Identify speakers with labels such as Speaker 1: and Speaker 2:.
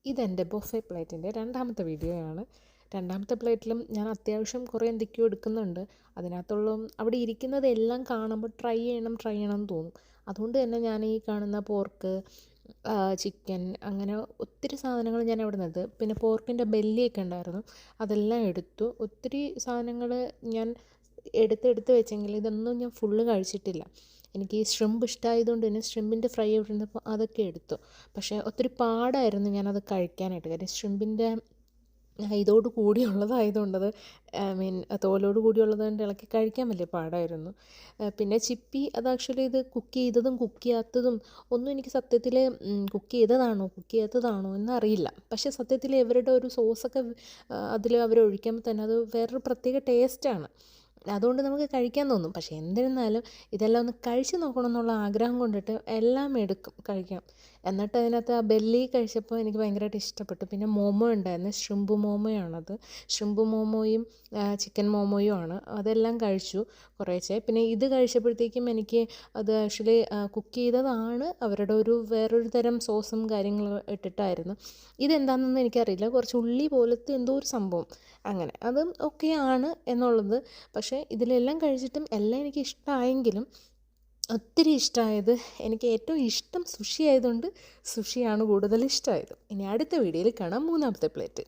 Speaker 1: ഇതെൻ്റെ ബൊഫെ പ്ലേറ്റിൻ്റെ രണ്ടാമത്തെ വീഡിയോയാണ്. രണ്ടാമത്തെ പ്ലേറ്റിലും ഞാൻ അത്യാവശ്യം കുറേ എന്തൊക്കെയോ എടുക്കുന്നുണ്ട്. അതിനകത്തുള്ള അവിടെ ഇരിക്കുന്നതെല്ലാം കാണുമ്പോൾ ട്രൈ ചെയ്യണം എന്ന് തോന്നും. അതുകൊണ്ട് തന്നെ ഞാൻ ഈ കാണുന്ന പോർക്ക്, ചിക്കൻ, അങ്ങനെ ഒത്തിരി സാധനങ്ങൾ ഞാൻ അവിടെ നിന്നത്. പിന്നെ പോർക്കിൻ്റെ ബെല്ലിയൊക്കെ ഉണ്ടായിരുന്നു, അതെല്ലാം എടുത്തു. ഒത്തിരി സാധനങ്ങൾ ഞാൻ എടുത്ത് വെച്ചെങ്കിൽ ഇതൊന്നും ഞാൻ ഫുള്ള് കഴിച്ചിട്ടില്ല. എനിക്ക് ഈ ഷ്രിമ്പ് ഇഷ്ടമായതുകൊണ്ട് തന്നെ ഷ്രിമ്പിൻ്റെ ഫ്രൈ അവിടെ ഇരുന്നപ്പോൾ അതൊക്കെ എടുത്തു. പക്ഷേ ഒത്തിരി പാടായിരുന്നു ഞാനത് കഴിക്കാനായിട്ട്. കാര്യം ഷ്രിമ്പിൻ്റെ ഇതോട് കൂടിയുള്ളതായതുകൊണ്ടത് തോലോട് കൂടിയുള്ളതുകൊണ്ട് ഇളക്കി കഴിക്കാൻ വലിയ പാടായിരുന്നു. പിന്നെ ചിപ്പി അത് ആക്ച്വലി ഇത് കുക്ക് ചെയ്തതും കുക്ക് ചെയ്യാത്തതും ഒന്നും എനിക്ക് സത്യത്തിൽ കുക്ക് ചെയ്യാത്തതാണോ എന്നറിയില്ല. പക്ഷേ സത്യത്തിൽ ഇവരുടെ ഒരു സോസൊക്കെ അതിൽ അവർ ഒഴിക്കുമ്പോൾ തന്നെ അത് വേറൊരു പ്രത്യേക ടേസ്റ്റാണ്. അതുകൊണ്ട് നമുക്ക് കഴിക്കാൻ തോന്നും. പക്ഷേ എന്നിരുന്നാലും ഇതെല്ലാം ഒന്ന് കഴിച്ച് നോക്കണം എന്നുള്ള ആഗ്രഹം കൊണ്ടിട്ട് എല്ലാം എടുക്കും കഴിക്കാം. എന്നിട്ട് അതിനകത്ത് ആ ബെല്ലി കഴിച്ചപ്പോൾ എനിക്ക് ഭയങ്കരമായിട്ട് ഇഷ്ടപ്പെട്ടു. പിന്നെ മോമോ ഉണ്ടായിരുന്നു, ഷ്രിമ്പ് മോമോയാണത്. ഷ്രിമ്പ് മോമോയും ചിക്കൻ മോമോയും ആണ്. അതെല്ലാം കഴിച്ചു കുറേശ്ശെ. പിന്നെ ഇത് കഴിച്ചപ്പോഴത്തേക്കും എനിക്ക് അത് ആക്ച്വലി കുക്ക് ചെയ്തതാണ്, അവരുടെ വേറൊരു തരം സോസും കാര്യങ്ങളും ഇട്ടിട്ടായിരുന്നു. ഇതെന്താണെന്നൊന്നും എനിക്കറിയില്ല. കുറച്ച് ഉള്ളി പോലത്തെ എന്തോ ഒരു സംഭവം, അങ്ങനെ അതും ഓക്കെയാണ് എന്നുള്ളത്. പക്ഷേ ഇതിലെല്ലാം കഴിച്ചിട്ടും എല്ലാം എനിക്ക് ഇഷ്ടമായെങ്കിലും ഒത്തിരി ഇഷ്ടമായത്, എനിക്ക് ഏറ്റവും ഇഷ്ടം സുഷി ആയതുകൊണ്ട് സുഷിയാണ് കൂടുതൽ ഇഷ്ടമായത്. ഇനി അടുത്ത വീഡിയോയിൽ കാണാം മൂന്നാമത്തെ പ്ലേറ്റ്.